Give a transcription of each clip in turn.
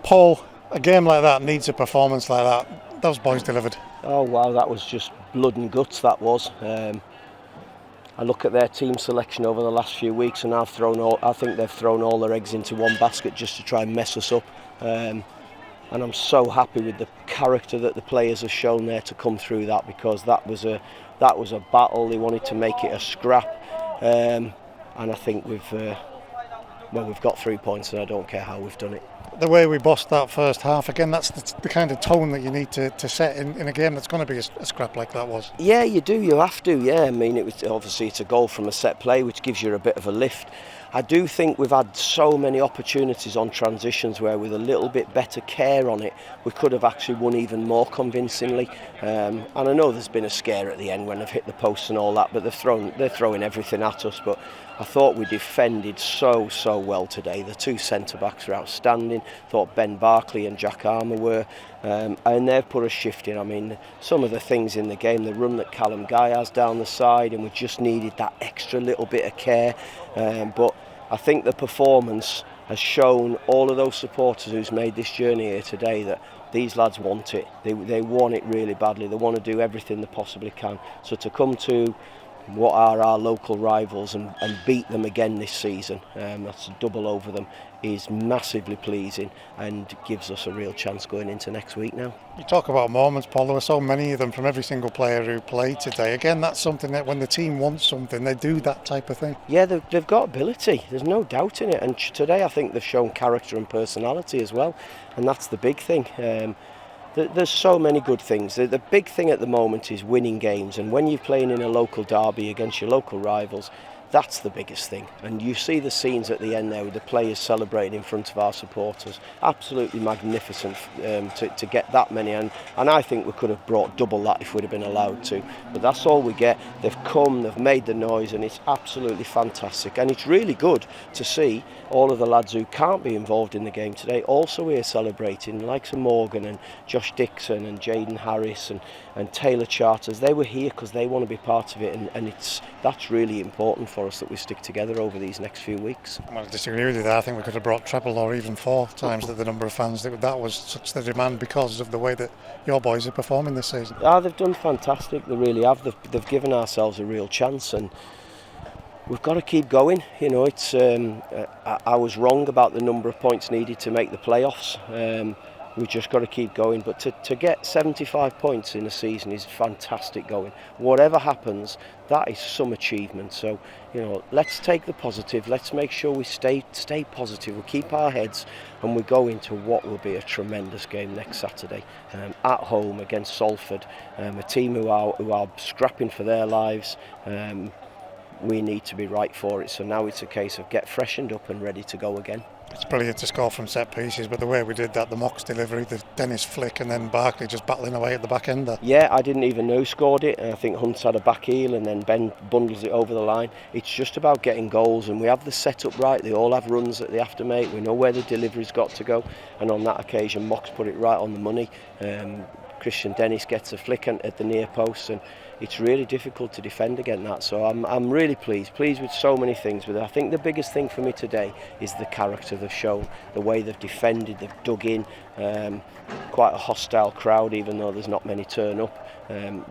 Paul, a game like that needs a performance like that. Those boys delivered. Oh wow, that was just blood and guts, that was. I look at their team selection over the last few weeks, and I think they've thrown all their eggs into one basket just to try and mess us up. And I'm so happy with the character that the players have shown there to come through that, because that was a battle. They wanted to make it a scrap, and I think we've got 3 points, and I don't care how we've done it. The way we bossed that first half, again, that's the kind of tone that you need to set in a game that's going to be a scrap like that was. Yeah, you do. You have to. Yeah, I mean, it's a goal from a set play, which gives you a bit of a lift. I do think we've had so many opportunities on transitions where, with a little bit better care on it, we could have actually won even more convincingly. And I know there's been a scare at the end when they've hit the posts and all that, but they're throwing everything at us. But I thought we defended so well today. The two centre-backs were outstanding. Thought Ben Barkley and Jack Armour were. And they've put a shift in. I mean, some of the things in the game, the run that Callum Guy has down the side, and we just needed that extra little bit of care. But I think the performance has shown all of those supporters who's made this journey here today that these lads want it. They want it really badly. They want to do everything they possibly can. So to come to what are our local rivals and beat them again this season, that's a double over them, is massively pleasing and gives us a real chance going into next week now. You talk about moments, Paul. There were so many of them from every single player who played today. Again, that's something that when the team wants something, they do that type of thing. Yeah, they've got ability. There's no doubt in it. And today I think they've shown character and personality as well. And that's the big thing. There's so many good things. The big thing at the moment is winning games, and when you're playing in a local derby against your local rivals, that's the biggest thing. And you see the scenes at the end there with the players celebrating in front of our supporters. Absolutely magnificent to get that many, and I think we could have brought double that if we'd have been allowed to. But that's all we get. They've come, they've made the noise, and it's absolutely fantastic. And it's really good to see all of the lads who can't be involved in the game today also here celebrating, like Sir Morgan and Josh Dixon and Jaden Harris and Taylor Charters. They were here because they want to be part of it, and that's really important for us that we stick together over these next few weeks. I'm going to disagree with you there. I think we could have brought treble or even 4 times the number of fans. That was such the demand because of the way that your boys are performing this season. They've done fantastic. They really have. They've given ourselves a real chance, and we've got to keep going. You know, it's I was wrong about the number of points needed to make the playoffs. We've just got to keep going. But to get 75 points in a season is fantastic going. Whatever happens, that is some achievement. So, you know, let's take the positive. Let's make sure we stay positive. We keep our heads, and we go into what will be a tremendous game next Saturday at home against Salford, a team who are scrapping for their lives. We need to be right for it. So now it's a case of get freshened up and ready to go again. It's brilliant to score from set pieces, but the way we did that, the Mox delivery, the Dennis flick, and then Barkley just battling away at the back end there. Yeah, I didn't even know who scored it. I think Hunt's had a back heel, and then Ben bundles it over the line. It's just about getting goals, and we have the setup right. They all have runs that they have to make. We know where the delivery's got to go, and on that occasion, Mox put it right on the money. Christian Dennis gets a flick at the near post, and it's really difficult to defend against that. So I'm really pleased with so many things. But I think the biggest thing for me today is the character they've shown, the way they've defended, they've dug in. Quite a hostile crowd, even though there's not many turn up.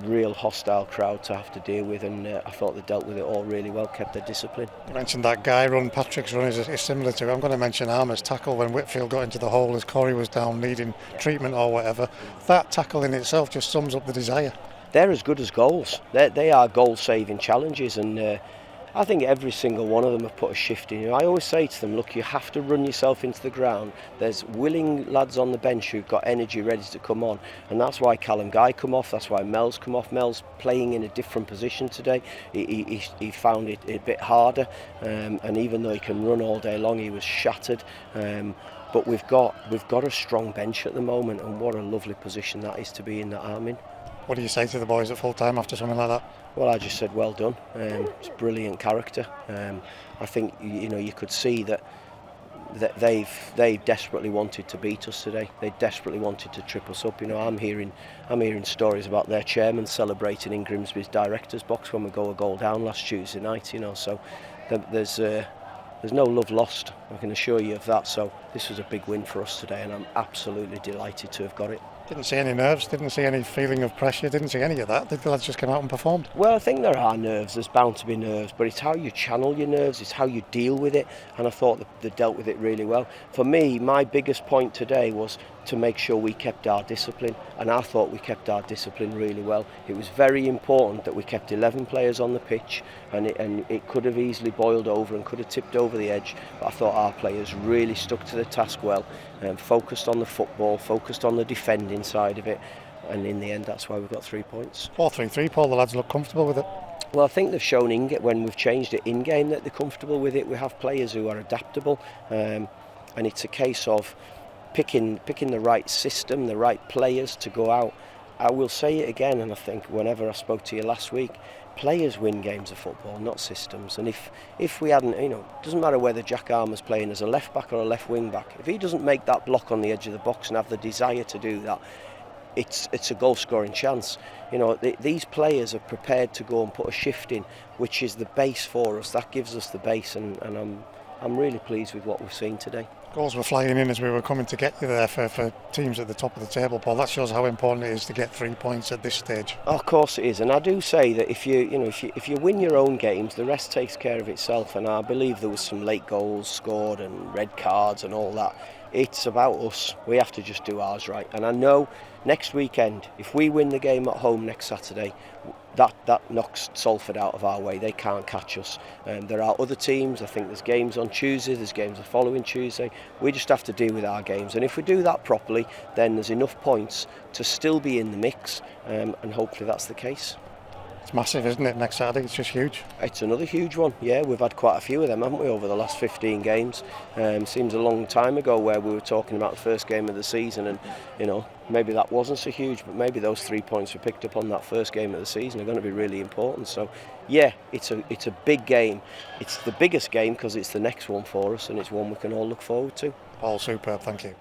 Real hostile crowd to have to deal with, and I thought they dealt with it all really well, kept their discipline. You mentioned that Guy run, Patrick's run is similar to it. I'm going to mention Armour's tackle when Whitfield got into the hole as Corey was down needing treatment or whatever. That tackle in itself just sums up the desire. They're as good as goals. They are goal-saving challenges, and I think every single one of them have put a shift in. You know, I always say to them, look, you have to run yourself into the ground. There's willing lads on the bench who've got energy ready to come on, and that's why Callum Guy come off, that's why Mel's come off. Mel's playing in a different position today. He found it a bit harder, and even though he can run all day long, he was shattered. But we've got a strong bench at the moment, and what a lovely position that is to be in that arm in. What do you say to the boys at full time after something like that? Well, I just said well done. It's brilliant character. I think you could see that they desperately wanted to beat us today. They desperately wanted to trip us up. You know, I'm hearing stories about their chairman celebrating in Grimsby's director's box when we go a goal down last Tuesday night. You know, so there's there's no love lost, I can assure you of that. So this was a big win for us today, and I'm absolutely delighted to have got it. Didn't see any nerves, didn't see any feeling of pressure, didn't see any of that. The lads just came out and performed. Well, I think there are nerves, there's bound to be nerves, but it's how you channel your nerves, it's how you deal with it, and I thought that they dealt with it really well. For me, my biggest point today was to make sure we kept our discipline, and I thought we kept our discipline really well. It was very important that we kept 11 players on the pitch, and it could have easily boiled over and could have tipped over the edge, but I thought our players really stuck to the task well, and focused on the football, focused on the defending side of it, and in the end that's why we got 3 points. 4-3-3, Paul, the lads look comfortable with it. Well, I think they've shown when we've changed it in-game that they're comfortable with it. We have players who are adaptable, and it's a case of picking the right system, the right players to go out. I will say it again, and I think whenever I spoke to you last week, players win games of football, not systems. And if we hadn't, it doesn't matter whether Jack Armer's playing as a left back or a left wing back, if he doesn't make that block on the edge of the box and have the desire to do that, it's a goal scoring chance. These players are prepared to go and put a shift in, which is the base for us. That gives us the base, and I'm really pleased with what we've seen today. Goals were flying in as we were coming to get you there for teams at the top of the table, Paul. That shows how important it is to get 3 points at this stage. Oh, of course it is, and I do say that if you win your own games, the rest takes care of itself. And I believe there was some late goals scored and red cards and all that. It's about us. We have to just do ours right. And I know next weekend, if we win the game at home next Saturday, that knocks Salford out of our way. They can't catch us. There are other teams. I think there's games on Tuesday, there's games the following Tuesday. We just have to deal with our games, and if we do that properly, then there's enough points to still be in the mix, and hopefully that's the case. It's massive, isn't it, next Saturday? It's just huge. It's another huge one, yeah. We've had quite a few of them, haven't we, over the last 15 games. Seems a long time ago where we were talking about the first game of the season, and maybe that wasn't so huge, but maybe those 3 points we picked up on that first game of the season are going to be really important. So yeah, it's a big game. It's the biggest game because it's the next one for us, and it's one we can all look forward to. Paul, superb, thank you.